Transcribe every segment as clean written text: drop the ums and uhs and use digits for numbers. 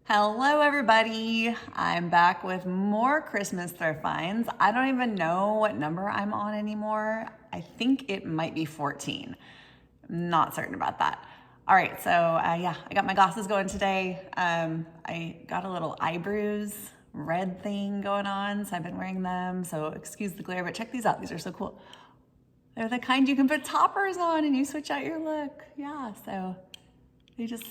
Hello everybody, I'm back with more Christmas thrift finds. I don't even know what number I'm on anymore. I think it might be 14. I'm not certain about that. All right, so yeah, I got my glasses going today. I got a little eyebrows red thing going on, so I've been wearing them, so excuse the glare, but check these out. These are so cool. They're the kind you can put toppers on and you switch out your look. Yeah, so they just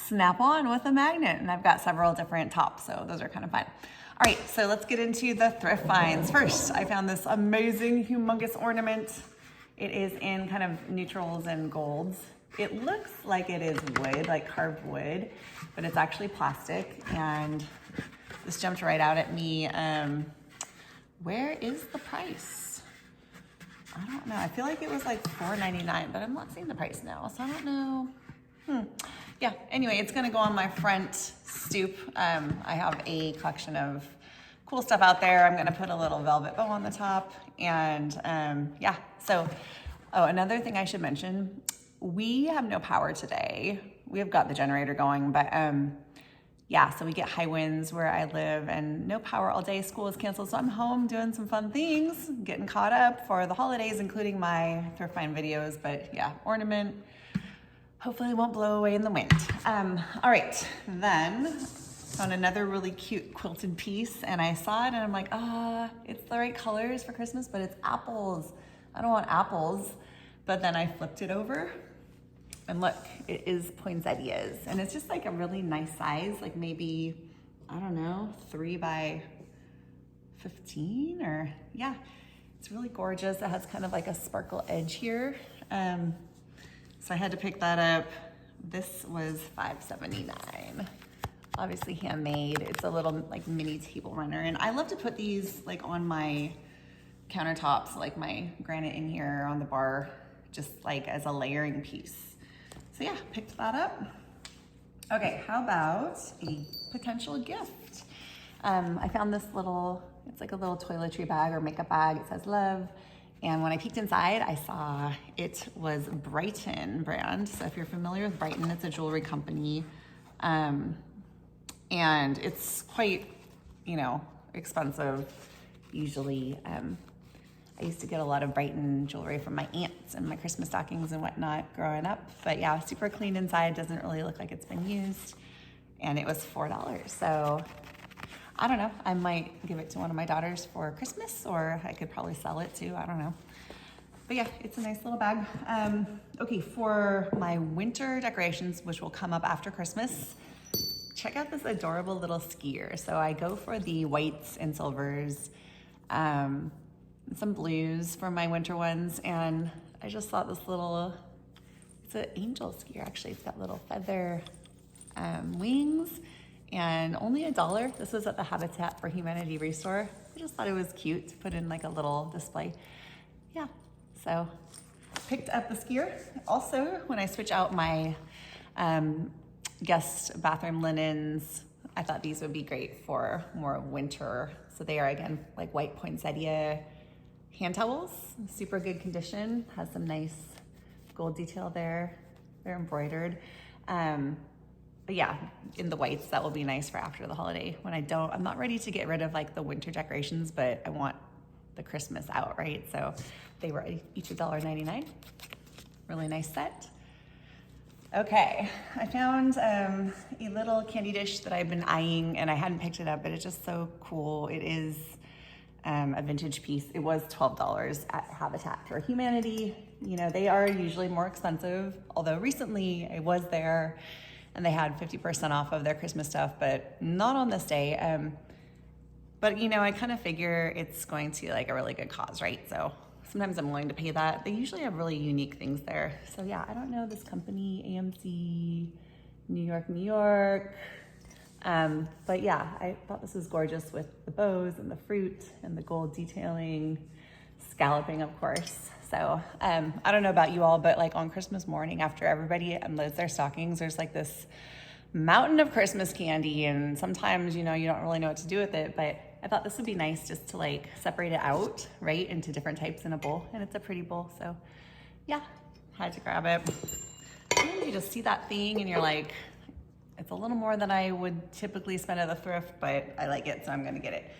snap on with a magnet, and I've got several different tops, so those are kind of fun. All right, so let's get into the thrift finds. First, I found this amazing, humongous ornament. It is in kind of neutrals and golds. It looks like it is wood, like carved wood, but it's actually plastic, and this jumped right out at me. Where is the price? I don't know. I feel like it was like $4.99, but I'm not seeing the price now, so I don't know. Yeah, anyway, it's gonna go on my front stoop. I have a collection of cool stuff out there. I'm gonna put a little velvet bow on the top, and yeah, so, oh, another thing I should mention, we have no power today. We have got the generator going, but yeah, so we get high winds where I live and no power all day. School is canceled, so I'm home doing some fun things, getting caught up for the holidays, including my thrift find videos, but yeah, ornament. Hopefully it won't blow away in the wind. All right, then found another really cute quilted piece, and I saw it and I'm like, it's the right colors for Christmas, but it's apples. I don't want apples. But then I flipped it over and look, it is poinsettias, and it's just like a really nice size, like maybe, I don't know, 3 by 15 or yeah, it's really gorgeous. It has kind of like a sparkle edge here. So I had to pick that up. This was $5.79. Obviously handmade. It's a little like mini table runner. And I love to put these like on my countertops, like my granite in here on the bar, just like as a layering piece. So yeah, picked that up. Okay, how about a potential gift? I found this little, it's like a little toiletry bag or makeup bag. It says love. And when I peeked inside, I saw it was Brighton brand. So if you're familiar with Brighton, it's a jewelry company. And it's quite, expensive. Usually, I used to get a lot of Brighton jewelry from my aunts and my Christmas stockings and whatnot growing up. But yeah, super clean inside, doesn't really look like it's been used. And it was $4. So I don't know, I might give it to one of my daughters for Christmas, or I could probably sell it too, I don't know. But yeah, it's a nice little bag. Okay, for my winter decorations, which will come up after Christmas, check out this adorable little skier. So I go for the whites and silvers, some blues for my winter ones, and I just thought this little, it's an angel skier actually. It's got little feather wings, and only $1. This was at the Habitat for Humanity Restore. I just thought it was cute to put in like a little display. Yeah, so picked up the skier. Also, when I switch out my guest bathroom linens, I thought these would be great for more winter. So they are, again, like white poinsettia hand towels, super good condition, has some nice gold detail there. They're embroidered. But yeah, in the whites, that will be nice for after the holiday when I'm not ready to get rid of like the winter decorations, but I want the Christmas out, right? So they were each $1.99. Really nice set. Okay, I found a little candy dish that I've been eyeing and I hadn't picked it up, but it's just so cool. It is a vintage piece. It was $12 at Habitat for Humanity. They are usually more expensive, although recently I was there and they had 50% off of their Christmas stuff, but not on this day. But I kind of figure it's going to like a really good cause, right? So sometimes I'm willing to pay that. They usually have really unique things there. So yeah, I don't know this company, AMC, New York. But yeah, I thought this was gorgeous with the bows and the fruit and the gold detailing, scalloping, of course. So I don't know about you all, but like on Christmas morning after everybody unloads their stockings, there's like this mountain of Christmas candy, and sometimes, you don't really know what to do with it, but I thought this would be nice just to like separate it out, right, into different types in a bowl, and it's a pretty bowl, so yeah, had to grab it. Sometimes you just see that thing and you're like, It's a little more than I would typically spend at the thrift, but I like it, so I'm gonna get it.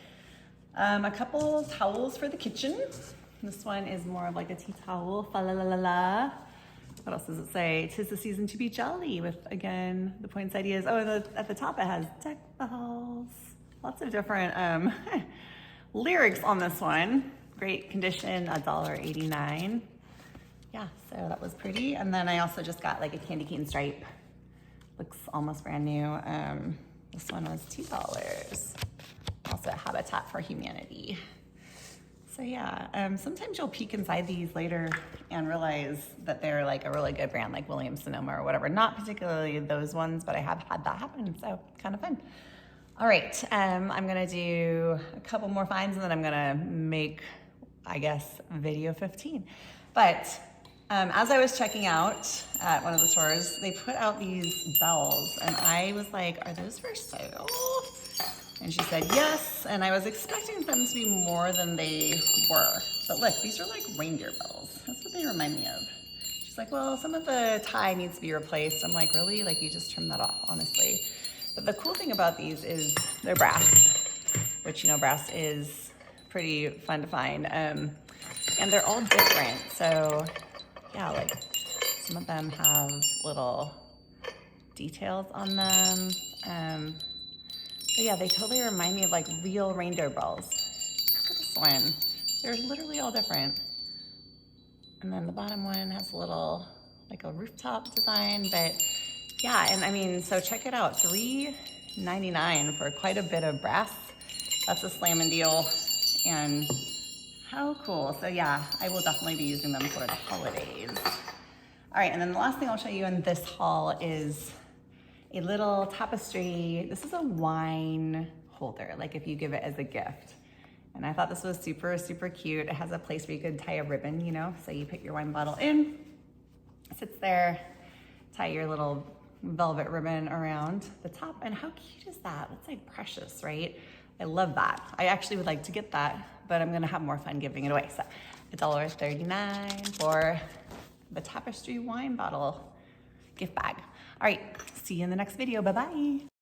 A couple towels for the kitchen. This one is more of like a tea towel, fa la la la la. What else does it say? 'Tis the season to be jolly with, again, the poinsettia is, oh, at the top it has deck bells. Lots of different lyrics on this one. Great condition, $1.89. Yeah, so that was pretty. And then I also just got like a candy cane stripe. Looks almost brand new. This one was $2. Also Habitat for Humanity. So yeah, sometimes you'll peek inside these later and realize that they're like a really good brand, like Williams-Sonoma or whatever. Not particularly those ones, but I have had that happen, so kind of fun. All right, I'm gonna do a couple more finds and then I'm gonna make, I guess, video 15. But as I was checking out at one of the stores, they put out these bells and I was like, are those for sale? And she said yes, and I was expecting them to be more than they were. But look, these are like reindeer bells. That's what they remind me of. She's like, well, some of the tie needs to be replaced. I'm like, really? Like, you just trimmed that off, honestly. But the cool thing about these is they're brass, which, you know, brass is pretty fun to find. And they're all different. So yeah, like some of them have little details on them. But yeah, they totally remind me of like real reindeer bells. Look at this one. They're literally all different. And then the bottom one has a little, like a rooftop design, but yeah, and I mean, so check it out, $3.99 for quite a bit of brass. That's a slammin' deal, and how cool. So yeah, I will definitely be using them for the holidays. All right, and then the last thing I'll show you in this haul is a little tapestry. This is a wine holder, like if you give it as a gift. And I thought this was super, super cute. It has a place where you could tie a ribbon, you know? So you put your wine bottle in, it sits there, tie your little velvet ribbon around the top. And how cute is that? That's like precious, right? I love that. I actually would like to get that, but I'm gonna have more fun giving it away. So $1.39 for the tapestry wine bottle gift bag. All right, see you in the next video. Bye-bye.